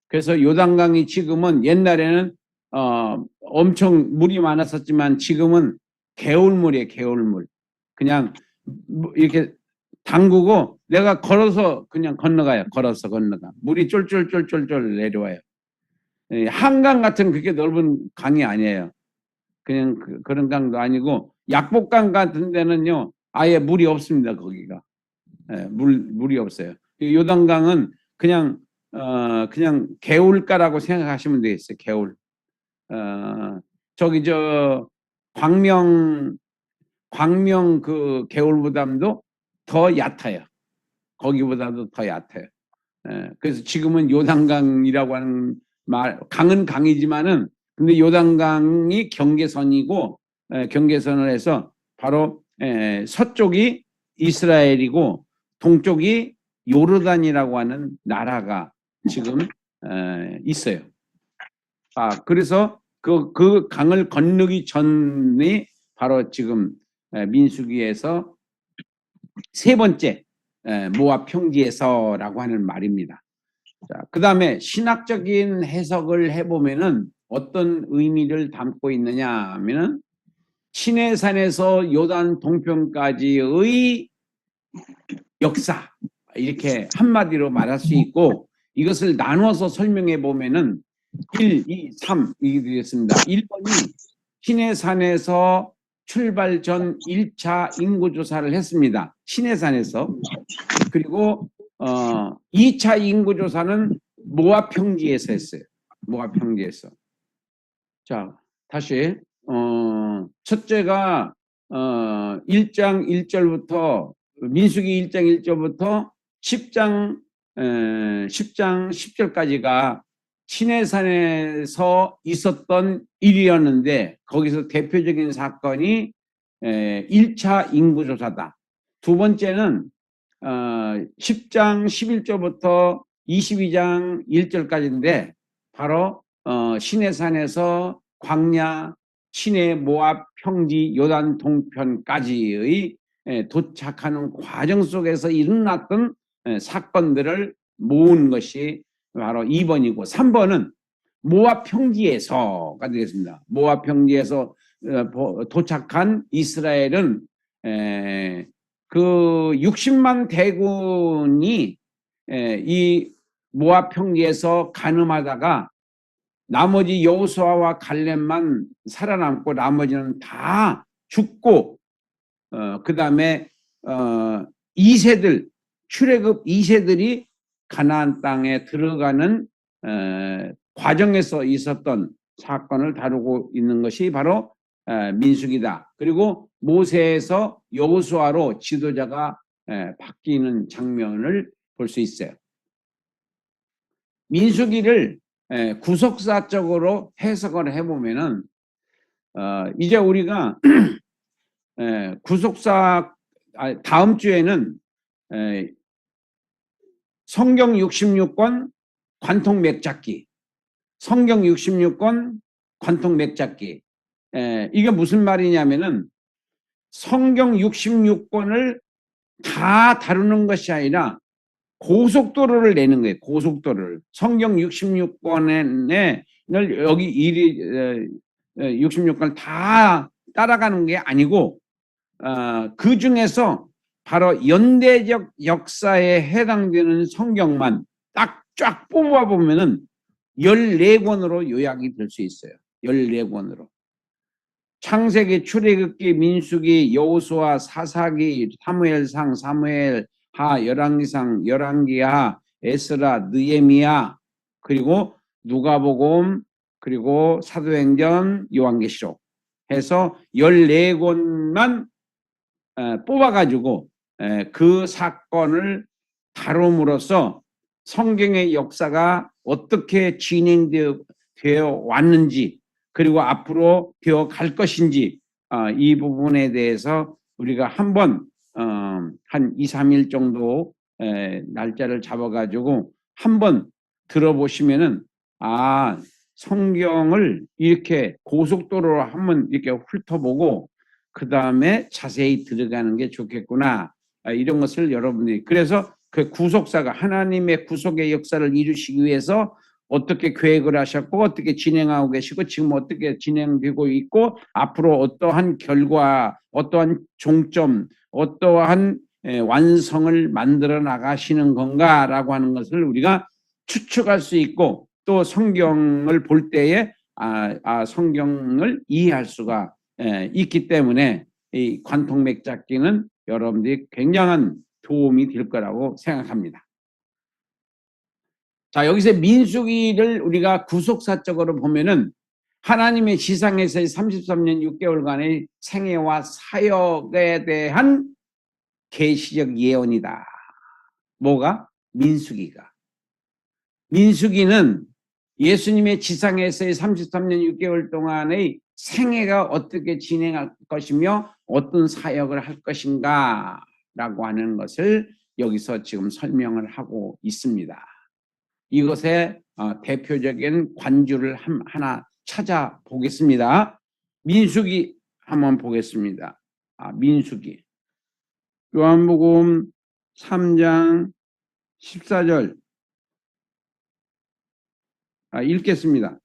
그래서 요단강이 지금은 옛날에는 엄청 물이 많았었지만 지금은 개울물이에요. 개울물. 그냥 이렇게 담그고 내가 걸어서 그냥 건너가요. 걸어서 건너가. 물이 쫄쫄쫄쫄쫄 내려와요. 한강 같은 그렇게 넓은 강이 아니에요. 그냥 그런 강도 아니고 약복강 같은 데는요 아예 물이 없습니다. 거기가 물이 없어요. 요단강은 그냥 그냥 개울가라고 생각하시면 되겠어요. 개울. 저기 저 광명 그 개울보다도 더 얕아요. 거기보다도 더 얕아요. 그래서 지금은 요단강이라고 하는 강은 강이지만은 근데 요단강이 경계선이고 경계선을 해서 바로 서쪽이 이스라엘이고 동쪽이 요르단이라고 하는 나라가 지금 있어요. 그래서 그 강을 건너기 전이 바로 지금 민수기에서 세 번째 모압 평지에서라고 하는 말입니다. 그 다음에 신학적인 해석을 해보면은 어떤 의미를 담고 있느냐 하면은 시내산에서 요단 동편까지의 역사 이렇게 한마디로 말할 수 있고 이것을 나눠서 설명해 보면은 1, 2, 3 이게 되겠습니다. 1번이 시내산에서 출발 전 1차 인구조사를 했습니다. 시내산에서. 그리고 2차 인구조사는 모압 평지에서 했어요. 모압 평지에서. 자, 다시 첫째가 1장 1절부터 민수기 1장 1절부터 10장 10절까지가 시내산에서 있었던 일이었는데 거기서 대표적인 사건이 1차 인구조사다. 두 번째는 10장 11절부터 22장 1절까지인데 바로 시내산에서 광야, 시내 모압 평지 요단 동편까지의 도착하는 과정 속에서 일어났던 사건들을 모은 것이 바로 2번이고 3번은 모압 평지에서가 되겠습니다. 모압 평지에서 도착한 이스라엘은 그 60만 대군이 이 모압 평지에서 가늠하다가 나머지 여호수아와 갈렙만 살아남고 나머지는 다 죽고 그 다음에 2세들 출애굽 2세들이 가나안 땅에 들어가는 과정에서 있었던 사건을 다루고 있는 것이 바로 민수기다. 그리고 모세에서 여호수아로 지도자가 바뀌는 장면을 볼 수 있어요. 민수기를 구속사적으로 해석을 해보면은 이제 우리가 구속사 다음 주에는 성경 66권 관통 맥잡기, 성경 66권 관통 맥잡기. 이게 무슨 말이냐면은 성경 66권을 다 다루는 것이 아니라 고속도로를 내는 거예요. 고속도로를. 성경 66권을 여기 66권을 다 따라가는 게 아니고 그 중에서 바로 연대적 역사에 해당되는 성경만 딱 쫙 뽑아보면은 14권으로 요약이 될 수 있어요. 14권으로. 창세기, 출애굽기, 민수기, 여호수아, 사사기, 사무엘상, 사무엘하, 열왕기상, 열왕기하, 에스라, 느헤미야, 그리고 누가복음, 그리고 사도행전, 요한계시록 해서 14권만 뽑아가지고 그 사건을 다룸으로써 성경의 역사가 어떻게 진행되어 왔는지 그리고 앞으로 되어 갈 것인지 이 부분에 대해서 우리가 한번 한 2, 3일 정도 날짜를 잡아가지고 한번 들어보시면은 성경을 이렇게 고속도로로 한번 이렇게 훑어보고 그 다음에 자세히 들어가는 게 좋겠구나 이런 것을 여러분들이 그래서 그 구속사가 하나님의 구속의 역사를 이루시기 위해서 어떻게 계획을 하셨고 어떻게 진행하고 계시고 지금 어떻게 진행되고 있고 앞으로 어떠한 결과 어떠한 종점 어떠한 완성을 만들어 나가시는 건가라고 하는 것을 우리가 추측할 수 있고 또 성경을 볼 때에 성경을 이해할 수가 있기 때문에 이 관통맥 잡기는 여러분들이 굉장한 도움이 될 거라고 생각합니다. 자, 여기서 민수기를 우리가 구속사적으로 보면은 하나님의 지상에서의 33년 6개월간의 생애와 사역에 대한 계시적 예언이다. 뭐가? 민수기가. 민수기는 예수님의 지상에서의 33년 6개월 동안의 생애가 어떻게 진행할 것이며 어떤 사역을 할 것인가 라고 하는 것을 여기서 지금 설명을 하고 있습니다. 이것의 대표적인 관주를 하나 찾아보겠습니다. 민수기 한번 보겠습니다. 민수기. 요한복음 3장 14절 읽겠습니다.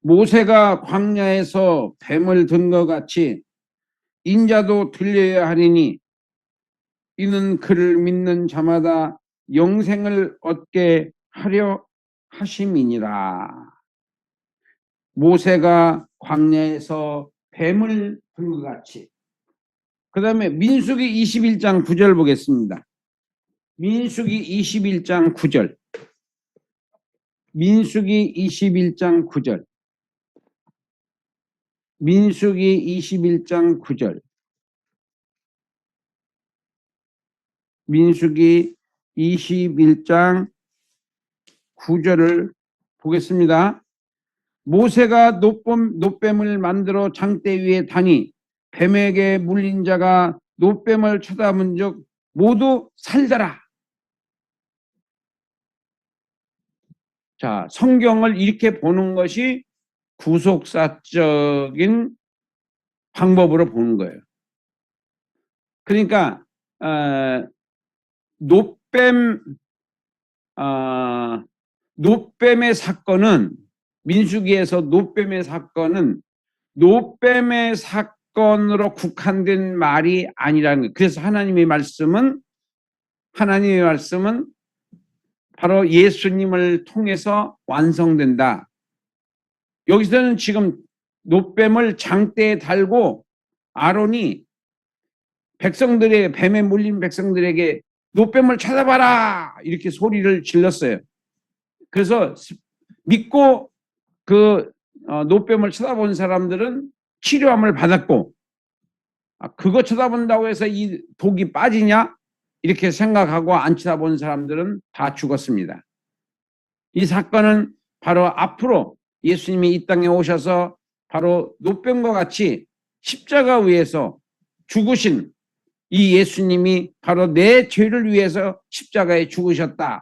모세가 광야에서 뱀을 든 것 같이 인자도 들려야 하리니 이는 그를 믿는 자마다 영생을 얻게 하려 하심이니라. 모세가 광야에서 뱀을 든 것 같이. 그 다음에 민수기 21장 9절 보겠습니다. 민수기 21장 9절. 민수기 21장 9절. 민수기 21장 9절. 민수기 21장 9절을 보겠습니다. 모세가 놋뱀을 만들어 장대 위에 다니 뱀에게 물린 자가 놋뱀을 쳐다본 적 모두 살더라. 자, 성경을 이렇게 보는 것이 구속사적인 방법으로 보는 거예요. 그러니까 놋뱀의 사건은 민수기에서 놋뱀의 사건으로 국한된 말이 아니라는 거예요. 그래서 하나님의 말씀은 바로 예수님을 통해서 완성된다. 여기서는 지금 놋뱀을 장대에 달고 아론이 뱀에 물린 백성들에게 놋뱀을 찾아봐라 이렇게 소리를 질렀어요. 그래서 믿고 그 놋뱀을 쳐다본 사람들은 치료함을 받았고, 그거 쳐다본다고 해서 이 독이 빠지냐 이렇게 생각하고 안 쳐다본 사람들은 다 죽었습니다. 이 사건은 바로 앞으로 예수님이 이 땅에 오셔서 바로 놋뱀과 같이 십자가 위에서 죽으신 이 예수님이 바로 내 죄를 위해서 십자가에 죽으셨다라고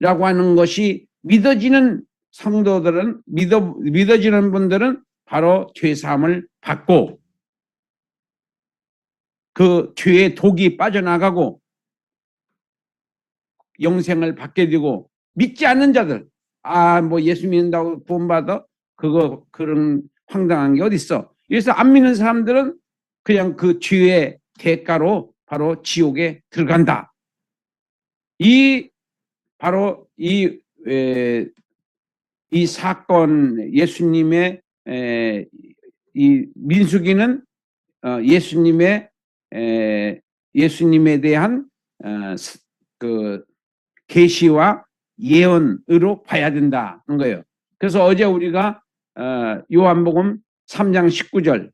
하는 것이 믿어지는 성도들은, 믿어지는 분들은 바로 죄사함을 받고 그 죄의 독이 빠져나가고 영생을 받게 되고, 믿지 않는 자들, 뭐 예수 믿는다고 구원받아? 그런 황당한 게 어딨어. 그래서 안 믿는 사람들은 그냥 그 죄의 대가로 바로 지옥에 들어간다. 바로 이 사건, 예수님의 이 민수기는 예수님에 대한 그 계시와 예언으로 봐야 된다는 거예요. 그래서 어제 우리가 요한복음 3장 19절,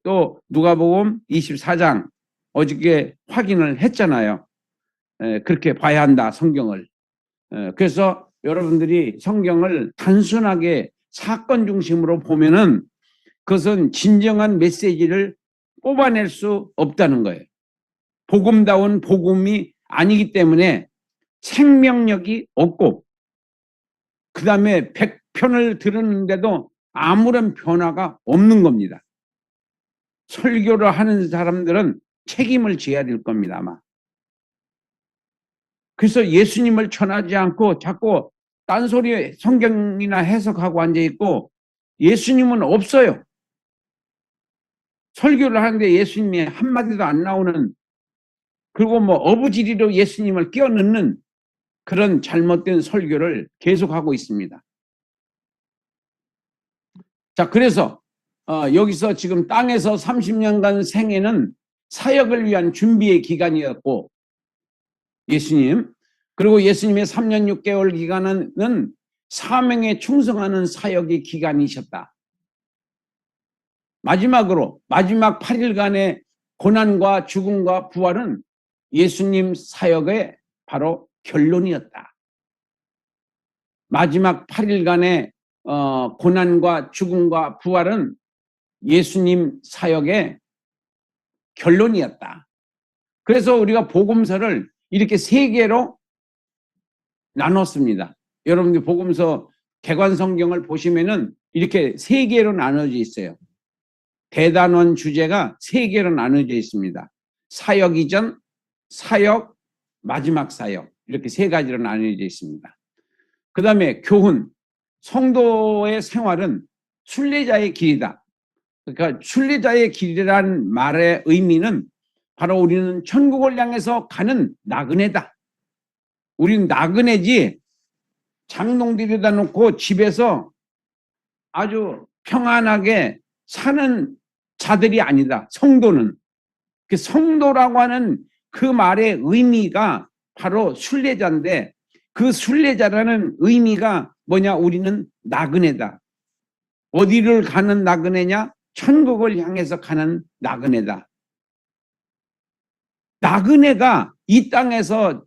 또 누가복음 24장 어저께 확인을 했잖아요. 그렇게 봐야 한다, 성경을. 그래서 여러분들이 성경을 단순하게 사건 중심으로 보면은 그것은 진정한 메시지를 뽑아낼 수 없다는 거예요. 복음다운 복음이 아니기 때문에 생명력이 없고, 그 다음에 100편을 들었는데도 아무런 변화가 없는 겁니다. 설교를 하는 사람들은 책임을 져야 될 겁니다, 아마. 그래서 예수님을 전하지 않고 자꾸 딴소리 성경이나 해석하고 앉아있고, 예수님은 없어요. 설교를 하는데 예수님이 한마디도 안 나오는, 그리고 뭐 어부지리로 예수님을 끼워 넣는 그런 잘못된 설교를 계속하고 있습니다. 자, 그래서 여기서 지금 땅에서 30년간 생애는 사역을 위한 준비의 기간이었고, 예수님 그리고 예수님의 3년 6개월 기간은 사명에 충성하는 사역의 기간이셨다. 마지막으로 마지막 8일간의 고난과 죽음과 부활은 예수님 사역의 바로 결론이었다. 마지막 8일간의 고난과 죽음과 부활은 예수님 사역의 결론이었다. 그래서 우리가 복음서를 이렇게 세 개로 나눴습니다. 여러분들 복음서 개관 성경을 보시면은 이렇게 세 개로 나눠져 있어요. 대단원 주제가 세 개로 나눠져 있습니다. 사역 이전, 사역, 마지막 사역 이렇게 세 가지로 나눠져 있습니다. 그 다음에 교훈, 성도의 생활은 순례자의 길이다. 그러니까 순례자의 길이라는 말의 의미는 바로 우리는 천국을 향해서 가는 나그네다. 우리는 나그네지 장롱 들여다 놓고 집에서 아주 평안하게 사는 자들이 아니다. 성도는. 그 성도라고 하는 그 말의 의미가 바로 순례자인데 그 순례자라는 의미가 뭐냐? 우리는 나그네다. 어디를 가는 나그네냐? 천국을 향해서 가는 나그네다. 나그네가 이 땅에서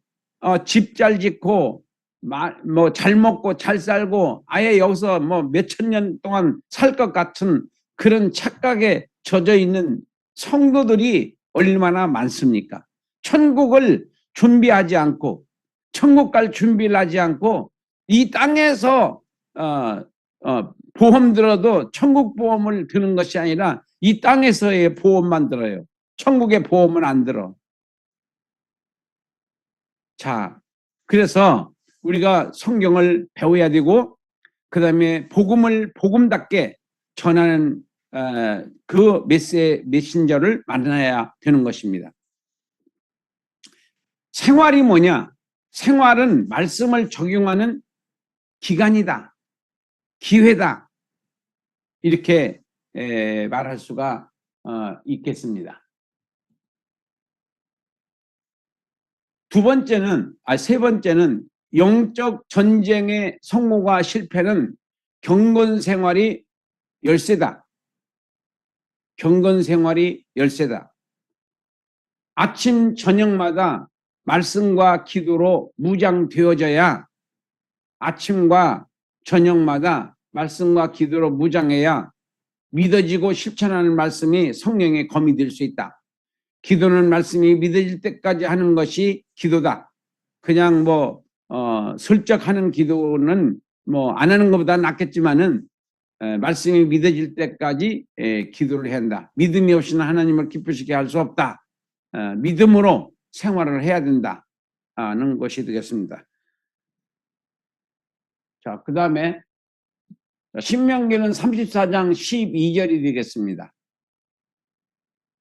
집 잘 짓고 뭐 잘 먹고 잘 살고 아예 여기서 뭐 몇천 년 동안 살 것 같은 그런 착각에 젖어 있는 성도들이 얼마나 많습니까? 천국을 준비하지 않고 천국 갈 준비를 하지 않고 이 땅에서 보험 들어도 천국 보험을 드는 것이 아니라 이 땅에서의 보험만 들어요. 천국의 보험은 안 들어. 자, 그래서 우리가 성경을 배워야 되고 그 다음에 복음을 복음답게 전하는 그 메신저를 만나야 되는 것입니다. 생활이 뭐냐? 생활은 말씀을 적용하는 기간이다. 기회다. 이렇게 말할 수가 있겠습니다. 세 번째는 영적 전쟁의 성공과 실패는 경건 생활이 열쇠다. 경건 생활이 열쇠다. 아침 저녁마다 말씀과 기도로 무장되어져야 아침과 저녁마다 말씀과 기도로 무장해야 믿어지고 실천하는 말씀이 성령의 검이 될 수 있다. 기도는 말씀이 믿어질 때까지 하는 것이 기도다. 그냥 슬쩍 하는 기도는 안 하는 것보다 낫겠지만은 말씀이 믿어질 때까지 기도를 해야 한다. 믿음이 없이는 하나님을 기쁘시게 할 수 없다. 믿음으로 생활을 해야 된다는 것이 되겠습니다. 자, 그 다음에 신명기는 34장 12절이 되겠습니다.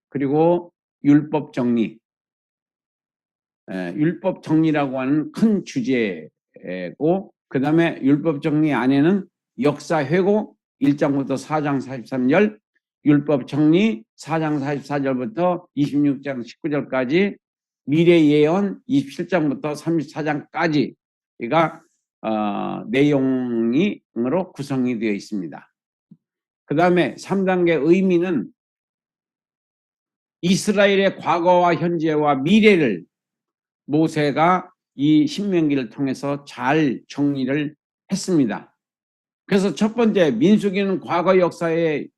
그리고 율법 정리. 율법 정리라고 하는 큰 주제고 그 다음에 율법 정리 안에는 역사 회고 1장부터 4장 43절, 율법 정리 4장 44절부터 26장 19절까지, 미래 예언 27장부터 34장까지가 내용으로 구성이 되어 있습니다. 그 다음에 3단계 의미는 이스라엘의 과거와 현재와 미래를 모세가 이 신명기를 통해서 잘 정리를 했습니다. 그래서 첫 번째 민수기는 과거 역사의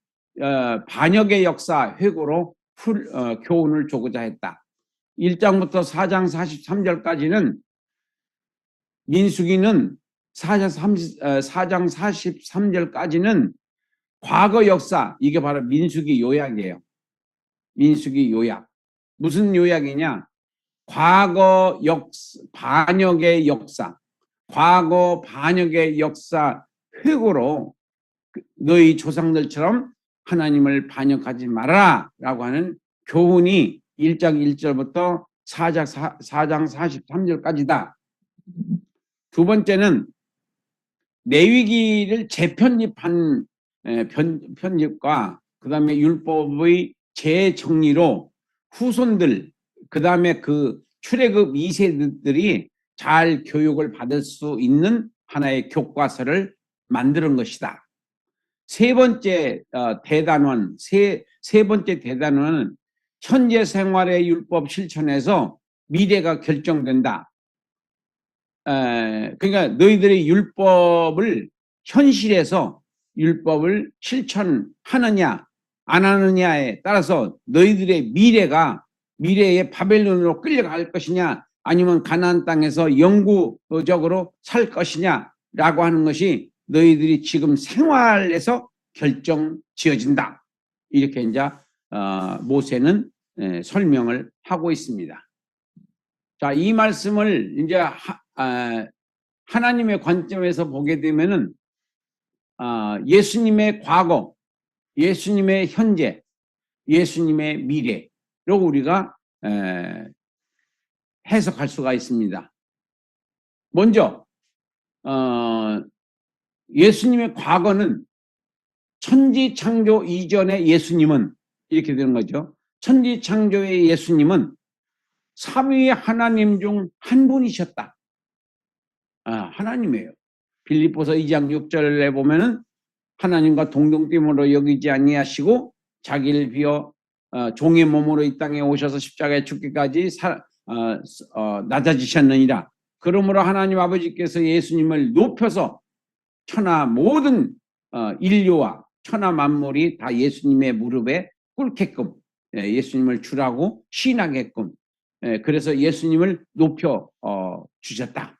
반역의 역사 회고로 교훈을 주고자 했다. 1장부터 4장 43절까지는 민수기는 4장 43절까지는 과거 역사, 이게 바로 민수기 요약이에요. 민수기 요약. 무슨 요약이냐? 과거 반역의 역사, 과거 반역의 역사 회고로 너희 조상들처럼 하나님을 반역하지 말아라 라고 하는 교훈이 1장 1절부터 4장 43절까지다. 두 번째는 레위기를 재편집한 편집과 그 다음에 율법의 재정리로 후손들, 그 다음에 그 출애굽 2세들이 잘 교육을 받을 수 있는 하나의 교과서를 만드는 것이다. 세 번째 대단원, 세 번째 대단원은 현재 생활의 율법 실천에서 미래가 결정된다. 그러니까 너희들의 율법을 현실에서 율법을 실천하느냐 안 하느냐에 따라서 너희들의 미래의 바벨론으로 끌려갈 것이냐 아니면 가나안 땅에서 영구적으로 살 것이냐라고 하는 것이 너희들이 지금 생활에서 결정 지어진다. 이렇게 이제 모세는 설명을 하고 있습니다. 자, 이 말씀을 이제 하나님의 관점에서 보게 되면은 예수님의 과거, 예수님의 현재, 예수님의 미래로 우리가 해석할 수가 있습니다. 먼저 예수님의 과거는 천지창조 이전의 예수님은 이렇게 되는 거죠. 천지창조의 예수님은 삼위 하나님 중 한 분이셨다. 하나님이에요. 빌립보서 2장 6절에 보면은 하나님과 동등됨으로 여기지 아니하시고 자기를 비어 종의 몸으로 이 땅에 오셔서 십자가에 죽기까지 낮아지셨느니라. 그러므로 하나님 아버지께서 예수님을 높여서 천하 모든 인류와 천하 만물이 다 예수님의 무릎에 꿇게끔 예수님을 주라고 신하게끔 그래서 예수님을 높여 주셨다.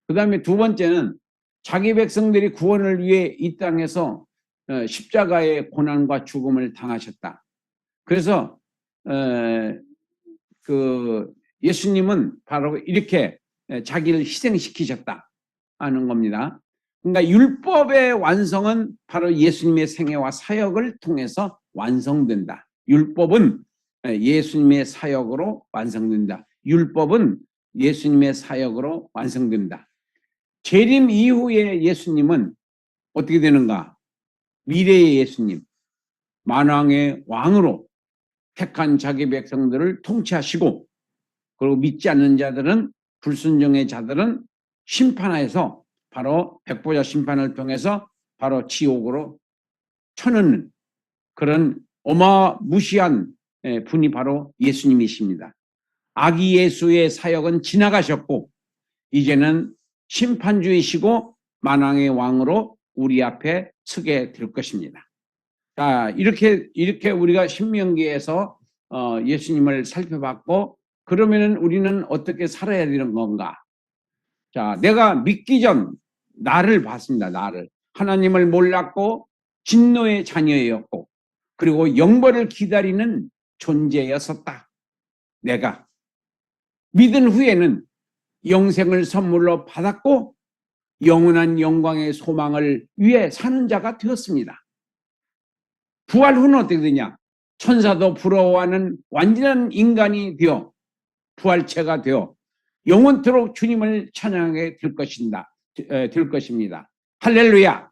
그 다음에 두 번째는 자기 백성들이 구원을 위해 이 땅에서 십자가의 고난과 죽음을 당하셨다. 그래서 그 예수님은 바로 이렇게 자기를 희생시키셨다 하는 겁니다. 그러니까 율법의 완성은 바로 예수님의 생애와 사역을 통해서 완성된다. 율법은 예수님의 사역으로 완성된다. 율법은 예수님의 사역으로 완성된다. 재림 이후의 예수님은 어떻게 되는가? 미래의 예수님, 만왕의 왕으로 택한 자기 백성들을 통치하시고 그리고 믿지 않는 자들은 불순종의 자들은 심판하여서 바로 백보자 심판을 통해서 바로 지옥으로 쳐넣는 그런 어마무시한 분이 바로 예수님이십니다. 아기 예수의 사역은 지나가셨고 이제는 심판주이시고 만왕의 왕으로 우리 앞에 서게 될 것입니다. 자, 이렇게 우리가 신명기에서 예수님을 살펴봤고 그러면은 우리는 어떻게 살아야 되는 건가? 자, 내가 믿기 전 나를 봤습니다. 나를. 하나님을 몰랐고 진노의 자녀였고 그리고 영벌을 기다리는 존재였었다. 내가 믿은 후에는 영생을 선물로 받았고 영원한 영광의 소망을 위해 사는 자가 되었습니다. 부활 후는 어떻게 되냐? 천사도 부러워하는 완전한 인간이 되어 부활체가 되어 영원토록 주님을 찬양하게 될 것입니다. 할렐루야.